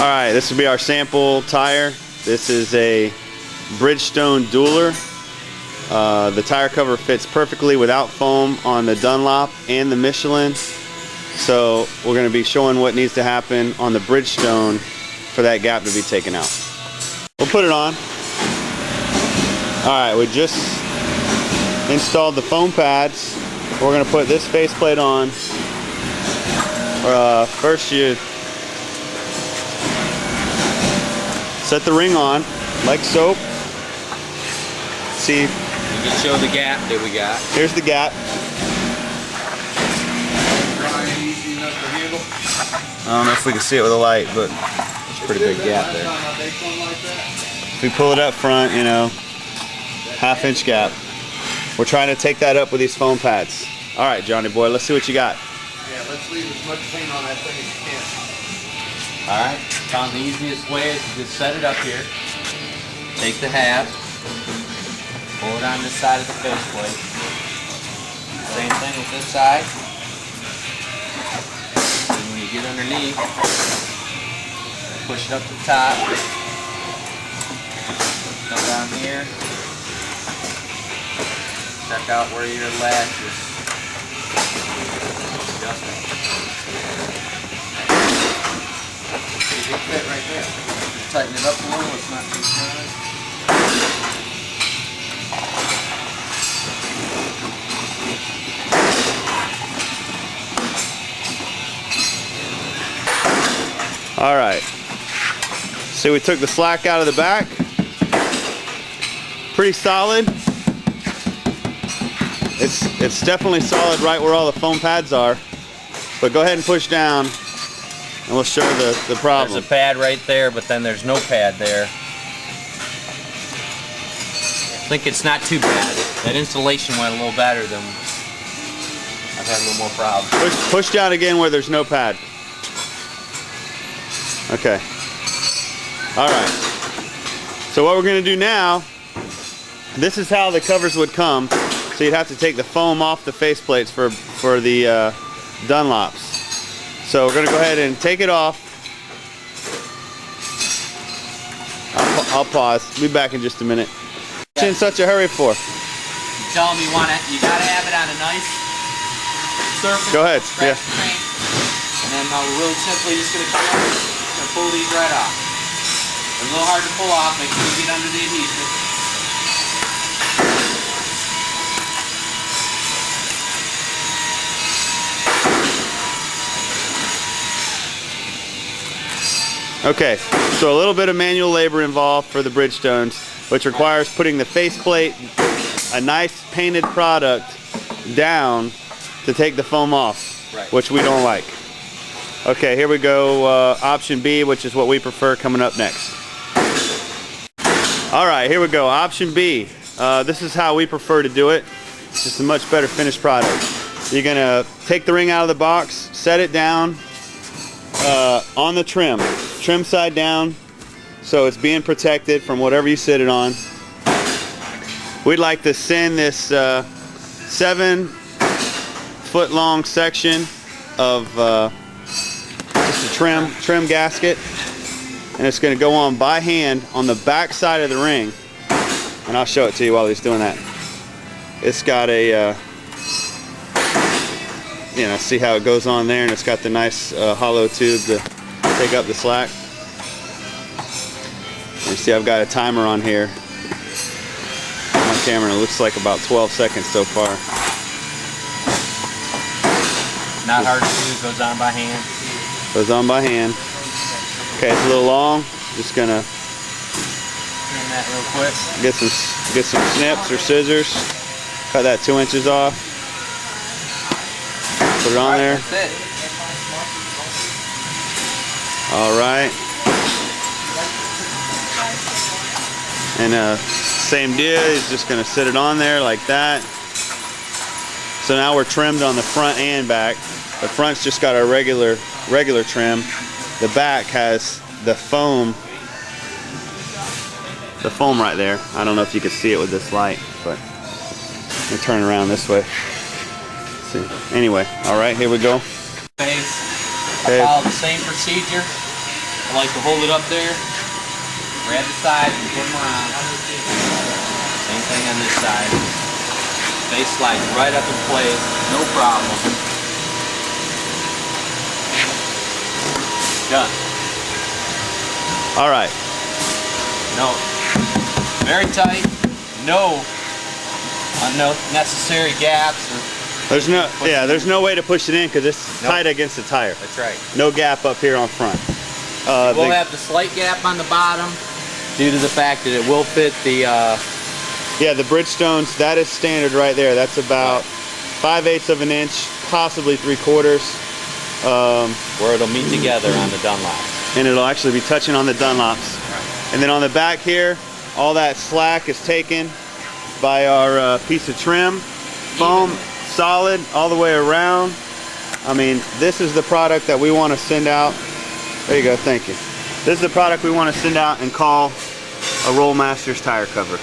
Alright, this will be our sample tire. This is a Bridgestone Dueler. The tire cover fits perfectly without foam on the Dunlop and the Michelin. So we're going to be showing what needs to happen on the Bridgestone for that gap to be taken out. We'll put it on. Alright, we just installed the foam pads. We're going to put this faceplate on. First you set the ring on like so. See, you can show the gap that we got. Here's the gap. I don't know if we can see it with a light, but it's a pretty big gap there. If we pull it up front, you know, half-inch gap. We're trying to take that up with these foam pads. All right, Johnny boy, let's see what you got. Yeah, let's leave as much paint on that thing as you can. Alright, found the easiest way is to just set it up here. Take the half, pull it on this side of the faceplate. Same thing with this side. And when you get underneath, push it up to the top. Come down here. Check out where your latch is. Adjust it. You can fit right there. Just tighten it up a little, it's not too snug. All right. So we took the slack out of the back. Pretty solid. It's definitely solid right where all the foam pads are. But go ahead and push down and we'll show the problem. There's a pad right there, but then there's no pad there. I think it's not too bad. That installation went a little better than I've had a little more problems. Push down again where there's no pad. Okay. All right. So what we're going to do now, this is how the covers would come. So you'd have to take the foam off the faceplates for the Dunlops. So we're going to go ahead and take it off. I'll pause. Be back in just a minute. What's in such a hurry for? You tell them you gotta have it on a nice surface. Go ahead. Yeah. Paint, and then real simply just gonna come up and pull these right off. They're a little hard to pull off. Make sure you get under the adhesive. Okay, so a little bit of manual labor involved for the Bridgestones, which requires putting the faceplate, a nice painted product, down to take the foam off, right, which we don't like. Okay, here we go, option B, which is what we prefer, coming up next. All right, here we go, option B. This is how we prefer to do it. It's just a much better finished product. You're gonna take the ring out of the box, set it down on the trim side down, so it's being protected from whatever you sit it on. We'd like to send this 7-foot long section of just a trim gasket, and it's going to go on by hand on the back side of the ring, and I'll show it to you while he's doing that. It's got a you know, see how it goes on there, and it's got the nice hollow tube to take up the slack. You see I've got a timer on here on my camera, and it looks like about 12 seconds so far. Not hard to do, goes on by hand. Goes on by hand. Okay, it's a little long. Just gonna trim that real quick. Get some snips or scissors. Cut that 2 inches off. Put it on there. That's it. All right. And same deal, he's just gonna sit it on there like that. So now we're trimmed on the front and back. The front's just got a regular trim. The back has the foam right there. I don't know if you can see it with this light, but let me turn around this way. See. Anyway, all right, here we go. I'll follow the same procedure. I like to hold it up there, grab the sides and put them around. Same thing on this side. Face slides right up in place, no problem. Done. All right. No, very tight. No unnecessary gaps. There's no way to push it in because it's tight against the tire. That's right. No gap up here on front. We'll have the slight gap on the bottom due to the fact that it will fit the. Yeah, the Bridgestones, that is standard right there. That's about 5/8 of an inch, possibly 3/4. Where it'll meet together on the Dunlops. And it'll actually be touching on the Dunlops. And then on the back here, all that slack is taken by our piece of trim. Foam, solid all the way around. I mean, this is the product that we want to send out. There you go, thank you. This is the product we want to send out and call a Rollmasters tire cover.